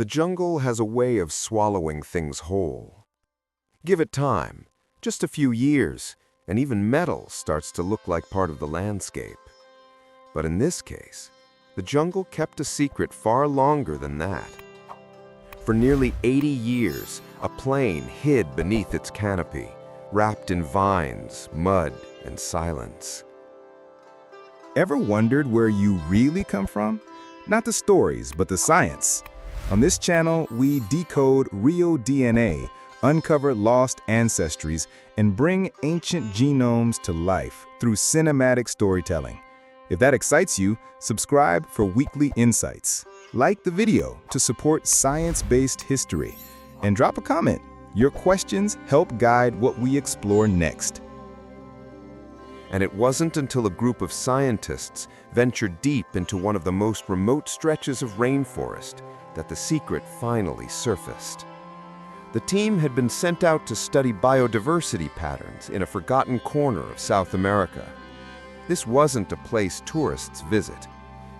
The jungle has a way of swallowing things whole. Give it time, just a few years, and even metal starts to look like part of the landscape. But in this case, the jungle kept a secret far longer than that. For nearly 80 years, a plain hid beneath its canopy, wrapped in vines, mud, and silence. Ever wondered where you really come from? Not the stories, but the science. On this channel, we decode real DNA, uncover lost ancestries, and bring ancient genomes to life through cinematic storytelling. If that excites you, subscribe for weekly insights. Like the video to support science-based history, and drop a comment. Your questions help guide what we explore next. And it wasn't until a group of scientists ventured deep into one of the most remote stretches of rainforest that the secret finally surfaced. The team had been sent out to study biodiversity patterns in a forgotten corner of South America. This wasn't a place tourists visit.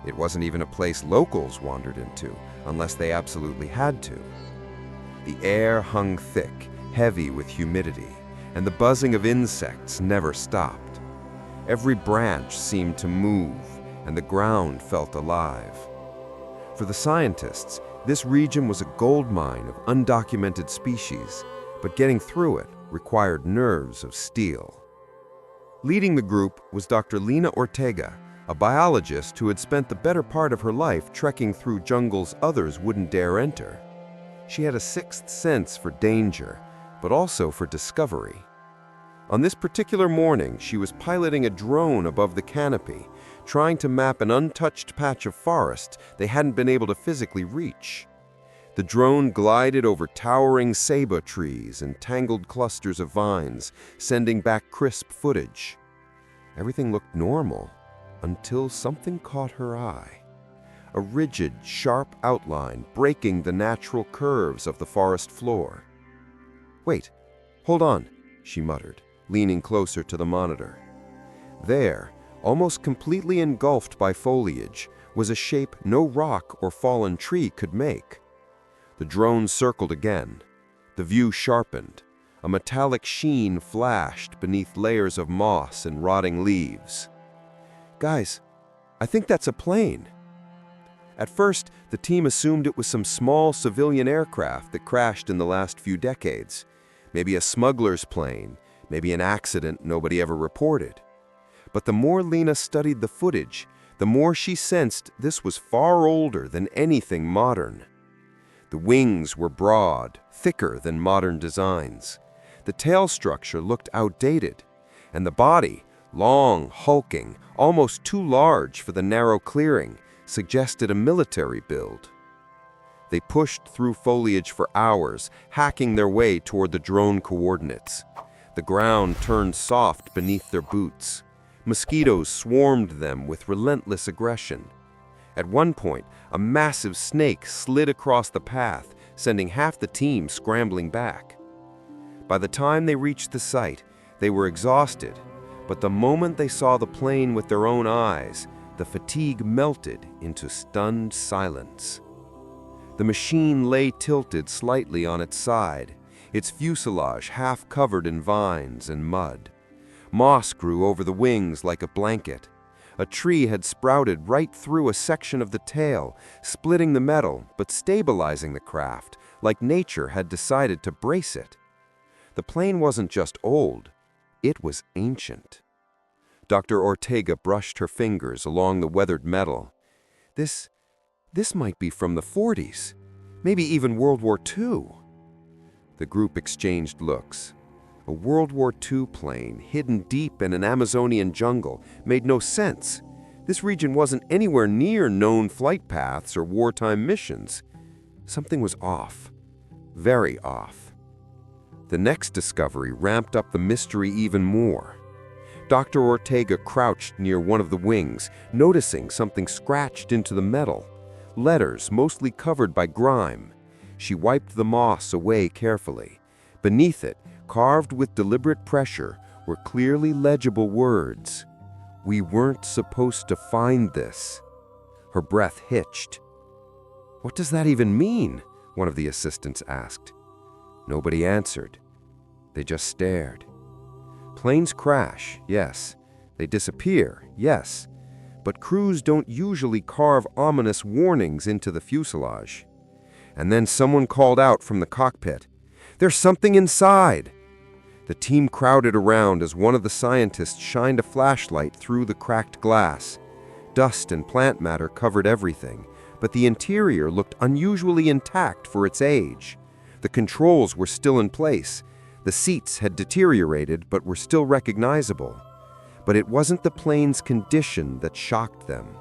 It wasn't even a place locals wandered into, unless they absolutely had to. The air hung thick, heavy with humidity, and the buzzing of insects never stopped. Every branch seemed to move, and the ground felt alive. For the scientists, this region was a goldmine of undocumented species, but getting through it required nerves of steel. Leading the group was Dr. Lina Ortega, a biologist who had spent the better part of her life trekking through jungles others wouldn't dare enter. She had a sixth sense for danger, but also for discovery. On this particular morning, she was piloting a drone above the canopy, trying to map an untouched patch of forest they hadn't been able to physically reach. The drone glided over towering ceiba trees and tangled clusters of vines, sending back crisp footage. Everything looked normal until something caught her eye. A rigid, sharp outline breaking the natural curves of the forest floor. "Wait, hold on," she muttered, leaning closer to the monitor. There, almost completely engulfed by foliage, was a shape no rock or fallen tree could make. The drone circled again. The view sharpened. A metallic sheen flashed beneath layers of moss and rotting leaves. "Guys, I think that's a plane." At first, the team assumed it was some small civilian aircraft that crashed in the last few decades. Maybe a smuggler's plane, maybe an accident nobody ever reported. But the more Lina studied the footage, the more she sensed this was far older than anything modern. The wings were broad, thicker than modern designs. The tail structure looked outdated, and the body, long, hulking, almost too large for the narrow clearing, suggested a military build. They pushed through foliage for hours, hacking their way toward the drone coordinates. The ground turned soft beneath their boots. Mosquitoes swarmed them with relentless aggression. At one point, a massive snake slid across the path, sending half the team scrambling back. By the time they reached the site, they were exhausted, but the moment they saw the plane with their own eyes, the fatigue melted into stunned silence. The machine lay tilted slightly on its side, its fuselage half covered in vines and mud. Moss grew over the wings like a blanket. A tree had sprouted right through a section of the tail, splitting the metal but stabilizing the craft, like nature had decided to brace it. The plane wasn't just old, it was ancient. Dr. Ortega brushed her fingers along the weathered metal. This might be from the 40s, maybe even World War II. The group exchanged looks. A World War II plane, hidden deep in an Amazonian jungle, made no sense. This region wasn't anywhere near known flight paths or wartime missions. Something was off. Very off. The next discovery ramped up the mystery even more. Dr. Ortega crouched near one of the wings, noticing something scratched into the metal. Letters mostly covered by grime. She wiped the moss away carefully. Beneath it, carved with deliberate pressure, were clearly legible words. "We weren't supposed to find this." Her breath hitched. What does that even mean? one of the assistants asked. Nobody answered. They just stared. Planes crash, yes. They disappear, yes. But crews don't usually carve ominous warnings into the fuselage. And then someone called out from the cockpit, "There's something inside!" The team crowded around as one of the scientists shined a flashlight through the cracked glass. Dust and plant matter covered everything, but the interior looked unusually intact for its age. The controls were still in place. The seats had deteriorated but were still recognizable. But it wasn't the plane's condition that shocked them.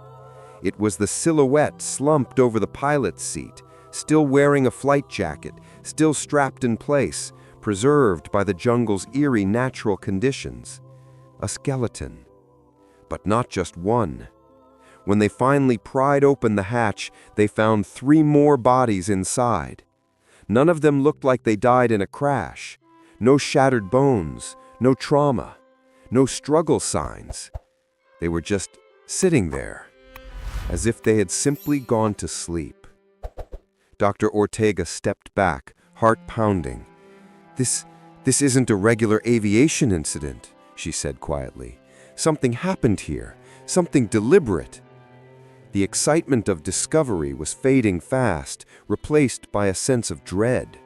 It was the silhouette slumped over the pilot's seat, still wearing a flight jacket, still strapped in place, preserved by the jungle's eerie natural conditions. A skeleton. But not just one. When they finally pried open the hatch, they found 3 more bodies inside. None of them looked like they died in a crash. No shattered bones, no trauma, no struggle signs. They were just sitting there, as if they had simply gone to sleep. Dr. Ortega stepped back, heart pounding. This isn't a regular aviation incident," she said quietly. "Something happened here, something deliberate." The excitement of discovery was fading fast, replaced by a sense of dread.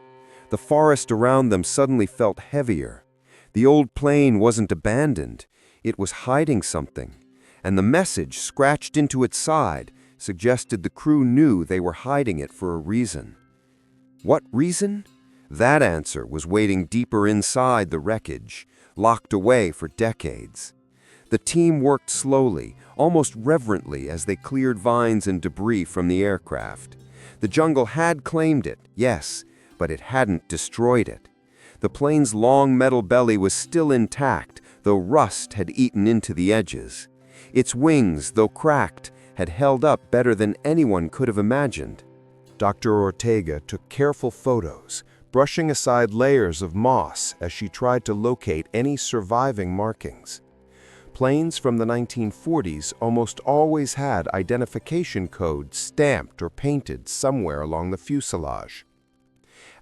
The forest around them suddenly felt heavier. The old plane wasn't abandoned, it was hiding something, and the message scratched into its side suggested the crew knew they were hiding it for a reason. What reason? That answer was waiting deeper inside the wreckage, locked away for decades. The team worked slowly, almost reverently, as they cleared vines and debris from the aircraft. The jungle had claimed it, yes, but it hadn't destroyed it. The plane's long metal belly was still intact, though rust had eaten into the edges. Its wings, though cracked, had held up better than anyone could have imagined. Dr. Ortega took careful photos, brushing aside layers of moss as she tried to locate any surviving markings. Planes from the 1940s almost always had identification codes stamped or painted somewhere along the fuselage.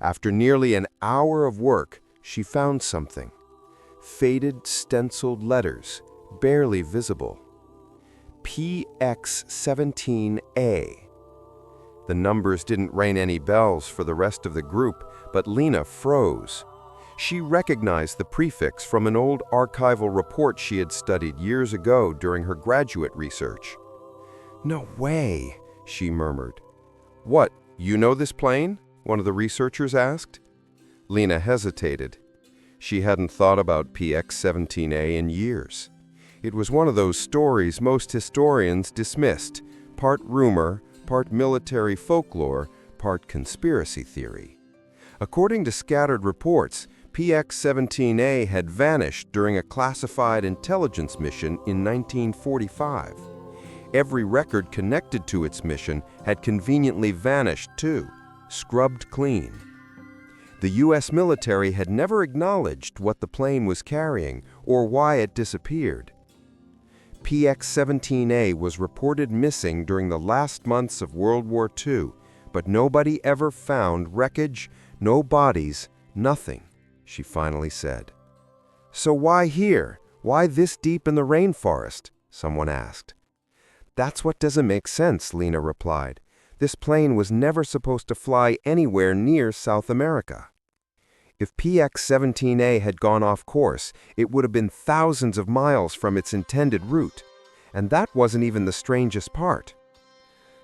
After nearly an hour of work, she found something. Faded, stenciled letters, barely visible. PX-17A. The numbers didn't ring any bells for the rest of the group, but Lena froze. She recognized the prefix from an old archival report she had studied years ago during her graduate research. "No way," she murmured. "What, you know this plane?" one of the researchers asked. Lena hesitated. She hadn't thought about PX-17A in years. It was one of those stories most historians dismissed, part rumor, part military folklore, part conspiracy theory. According to scattered reports, PX-17A had vanished during a classified intelligence mission in 1945. Every record connected to its mission had conveniently vanished too, scrubbed clean. The U.S. military had never acknowledged what the plane was carrying or why it disappeared. PX-17A was reported missing during the last months of World War II, but nobody ever found wreckage, no bodies, nothing, she finally said. "So why here? Why this deep in the rainforest?" someone asked. "That's what doesn't make sense," Lena replied. "This plane was never supposed to fly anywhere near South America." If PX-17A had gone off course, it would have been thousands of miles from its intended route. And that wasn't even the strangest part.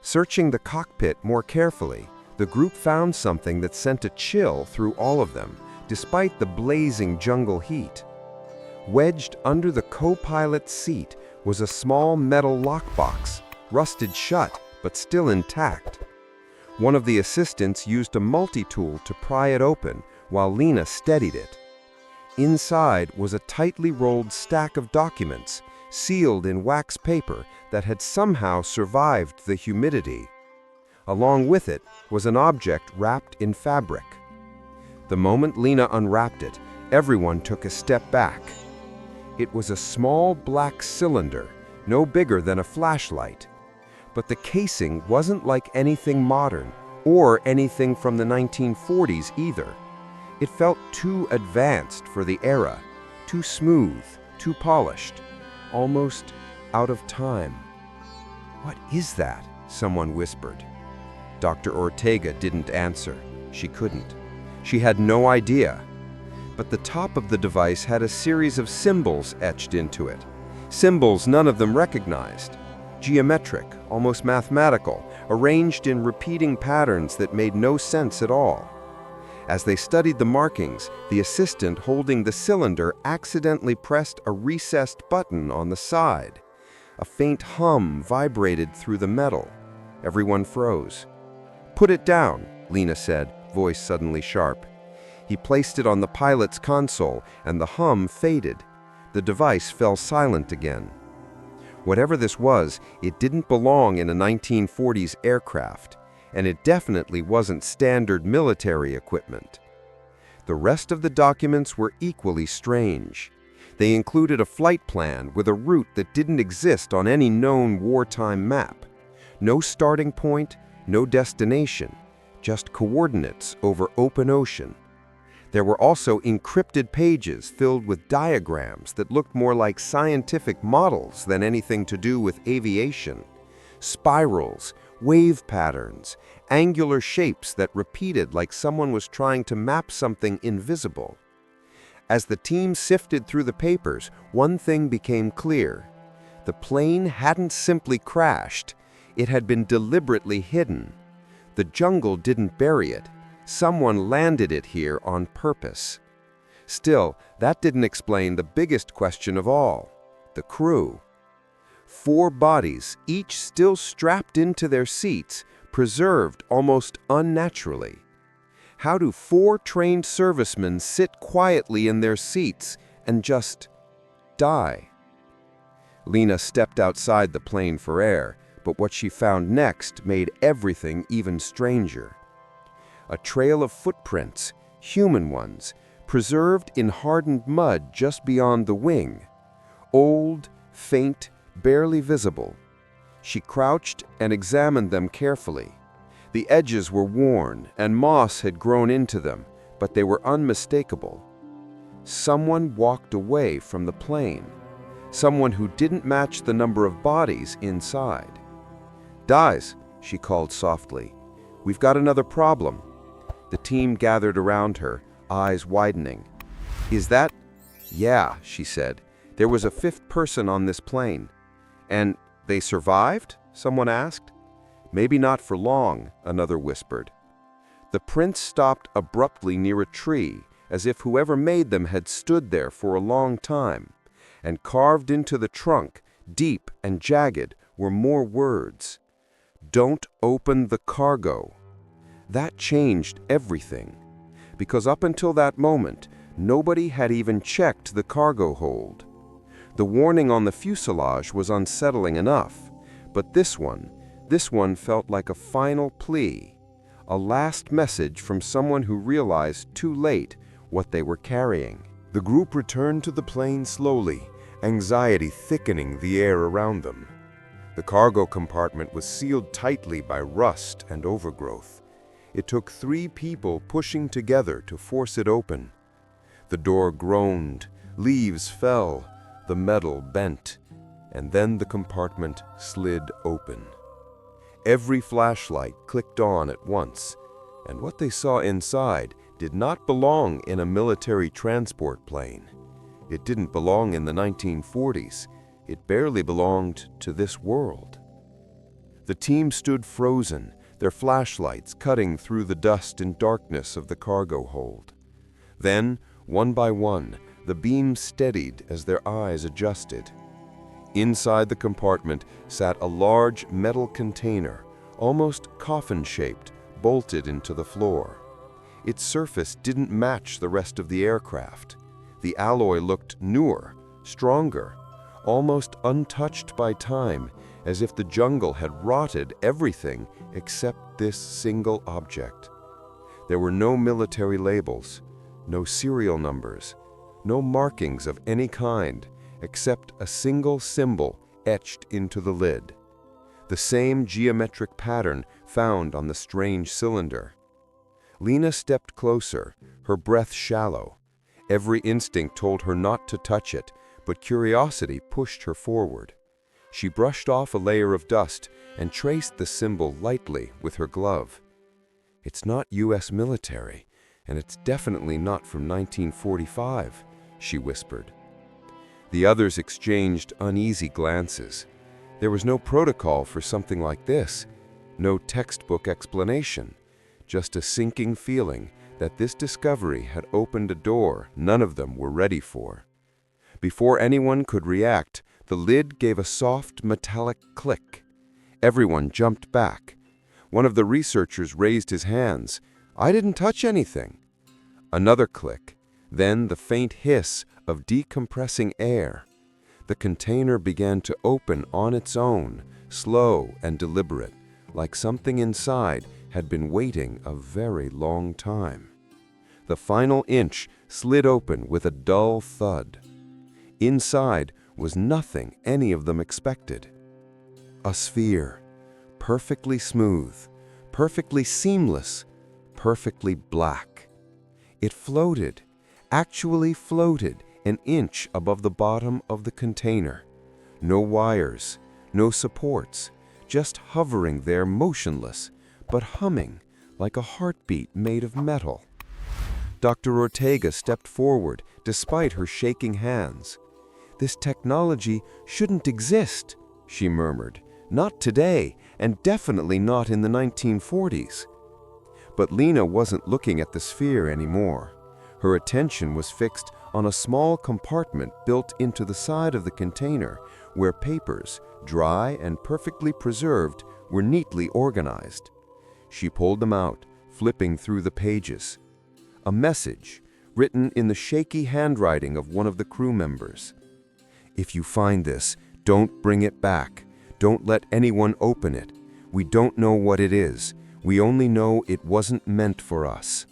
Searching the cockpit more carefully, the group found something that sent a chill through all of them, despite the blazing jungle heat. Wedged under the co-pilot's seat was a small metal lockbox, rusted shut but still intact. One of the assistants used a multi-tool to pry it open, while Lena steadied it. Inside was a tightly rolled stack of documents, sealed in wax paper that had somehow survived the humidity. Along with it was an object wrapped in fabric. The moment Lena unwrapped it, everyone took a step back. It was a small black cylinder, no bigger than a flashlight. But the casing wasn't like anything modern, or anything from the 1940s either. It felt too advanced for the era, too smooth, too polished, almost out of time. "What is that?" someone whispered. Dr. Ortega didn't answer. She couldn't. She had no idea. But the top of the device had a series of symbols etched into it. Symbols none of them recognized. Geometric, almost mathematical, arranged in repeating patterns that made no sense at all. As they studied the markings, the assistant holding the cylinder accidentally pressed a recessed button on the side. A faint hum vibrated through the metal. Everyone froze. "Put it down," Lena said, voice suddenly sharp. He placed it on the pilot's console, and the hum faded. The device fell silent again. Whatever this was, it didn't belong in a 1940s aircraft, and it definitely wasn't standard military equipment. The rest of the documents were equally strange. They included a flight plan with a route that didn't exist on any known wartime map. No starting point, no destination, just coordinates over open ocean. There were also encrypted pages filled with diagrams that looked more like scientific models than anything to do with aviation. Spirals, wave patterns, angular shapes that repeated like someone was trying to map something invisible. As the team sifted through the papers, one thing became clear. The plane hadn't simply crashed. It had been deliberately hidden. The jungle didn't bury it. Someone landed it here on purpose. Still, that didn't explain the biggest question of all: the crew. 4 bodies, each still strapped into their seats, preserved almost unnaturally. How do 4 trained servicemen sit quietly in their seats and just die? Lena stepped outside the plane for air, but what she found next made everything even stranger. A trail of footprints, human ones, preserved in hardened mud just beyond the wing. Old, faint, barely visible. She crouched and examined them carefully. The edges were worn and moss had grown into them, but they were unmistakable. Someone walked away from the plane. Someone who didn't match the number of bodies inside. "Dies," she called softly. "We've got another problem." The team gathered around her, eyes widening. "Is that—" "Yeah," she said. "There was a 5th person on this plane." "And they survived?" someone asked. "Maybe not for long," another whispered. The prints stopped abruptly near a tree, as if whoever made them had stood there for a long time. And carved into the trunk, deep and jagged, were more words. "Don't open the cargo." That changed everything, because up until that moment, nobody had even checked the cargo hold. The warning on the fuselage was unsettling enough, but this one felt like a final plea, a last message from someone who realized too late what they were carrying. The group returned to the plane slowly, anxiety thickening the air around them. The cargo compartment was sealed tightly by rust and overgrowth. It took 3 people pushing together to force it open. The door groaned, leaves fell, the metal bent, and then the compartment slid open. Every flashlight clicked on at once, and what they saw inside did not belong in a military transport plane. It didn't belong in the 1940s. It barely belonged to this world. The team stood frozen, their flashlights cutting through the dust and darkness of the cargo hold. Then, one by one, the beams steadied as their eyes adjusted. Inside the compartment sat a large metal container, almost coffin-shaped, bolted into the floor. Its surface didn't match the rest of the aircraft. The alloy looked newer, stronger, almost untouched by time, as if the jungle had rotted everything except this single object. There were no military labels, no serial numbers, no markings of any kind, except a single symbol etched into the lid. the same geometric pattern found on the strange cylinder. Lena stepped closer, her breath shallow. Every instinct told her not to touch it, but curiosity pushed her forward. She brushed off a layer of dust and traced the symbol lightly with her glove. "It's not US military, and it's definitely not from 1945, she whispered. The others exchanged uneasy glances. There was no protocol for something like this, no textbook explanation, just a sinking feeling that this discovery had opened a door none of them were ready for. Before anyone could react, the lid gave a soft metallic click. Everyone jumped back. One of the researchers raised his hands. "I didn't touch anything." Another click, then the faint hiss of decompressing air. The container began to open on its own, slow and deliberate, like something inside had been waiting a very long time. The final inch slid open with a dull thud. Inside was nothing any of them expected. A sphere, perfectly smooth, perfectly seamless, perfectly black. It floated, actually floated, an inch above the bottom of the container. No wires, no supports, just hovering there motionless, but humming like a heartbeat made of metal. Dr. Ortega stepped forward despite her shaking hands. "This technology shouldn't exist," she murmured. "Not today, and definitely not in the 1940s. But Lena wasn't looking at the sphere anymore. Her attention was fixed on a small compartment built into the side of the container where papers, dry and perfectly preserved, were neatly organized. She pulled them out, flipping through the pages. A message, written in the shaky handwriting of one of the crew members. "If you find this, don't bring it back. Don't let anyone open it. We don't know what it is. We only know it wasn't meant for us."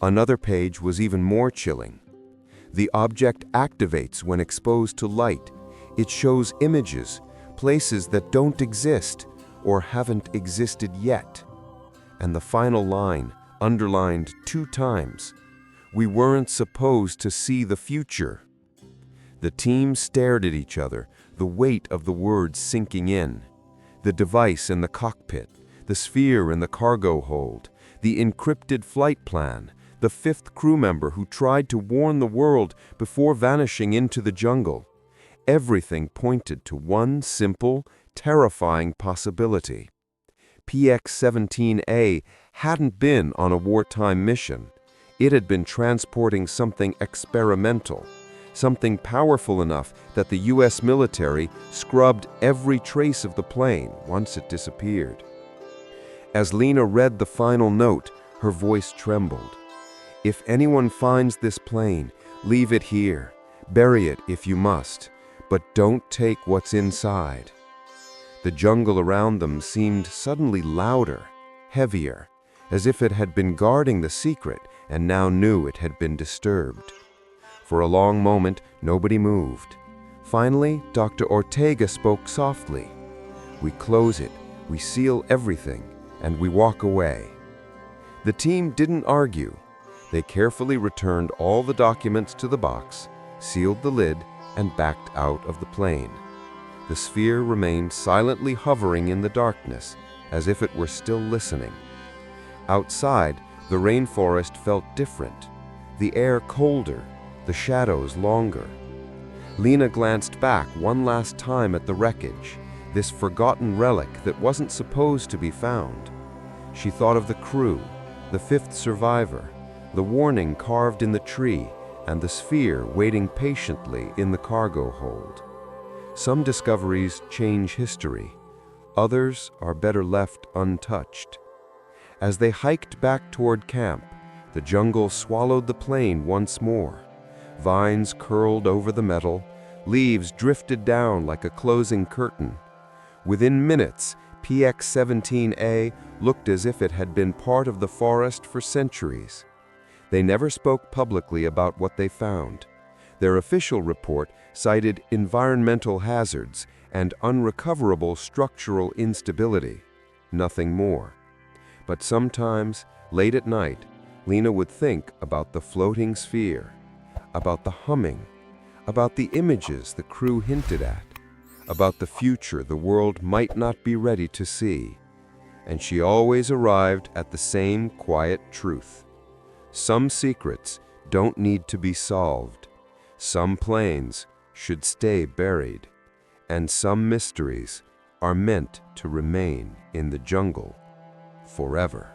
Another page was even more chilling. "The object activates when exposed to light. It shows images, places that don't exist or haven't existed yet." And the final line, underlined 2 times, "We weren't supposed to see the future." The team stared at each other, the weight of the words sinking in. The device in the cockpit, the sphere in the cargo hold, the encrypted flight plan, the 5th crew member who tried to warn the world before vanishing into the jungle. Everything pointed to one simple, terrifying possibility. PX-17A hadn't been on a wartime mission. It had been transporting something experimental, something powerful enough that the US military scrubbed every trace of the plane once it disappeared. As Lena read the final note, her voice trembled. "If anyone finds this plane, leave it here. Bury it if you must, but don't take what's inside." The jungle around them seemed suddenly louder, heavier, as if it had been guarding the secret and now knew it had been disturbed. For a long moment, nobody moved. Finally, Dr. Ortega spoke softly. "We close it, we seal everything, and we walk away." The team didn't argue. They carefully returned all the documents to the box, sealed the lid, and backed out of the plane. The sphere remained silently hovering in the darkness, as if it were still listening. Outside, the rainforest felt different, the air colder, the shadows longer. Lena glanced back one last time at the wreckage, this forgotten relic that wasn't supposed to be found. She thought of the crew, the 5th survivor, the warning carved in the tree, and the sphere waiting patiently in the cargo hold. Some discoveries change history. Others are better left untouched. As they hiked back toward camp, the jungle swallowed the plane once more. Vines curled over the metal, leaves drifted down like a closing curtain. Within minutes, PX-17A looked as if it had been part of the forest for centuries. They never spoke publicly about what they found. Their official report cited environmental hazards and unrecoverable structural instability. Nothing more. But sometimes, late at night, Lena would think about the floating sphere, about the humming, about the images the crew hinted at, about the future the world might not be ready to see. And she always arrived at the same quiet truth. Some secrets don't need to be solved. Some planes should stay buried. And some mysteries are meant to remain in the jungle forever.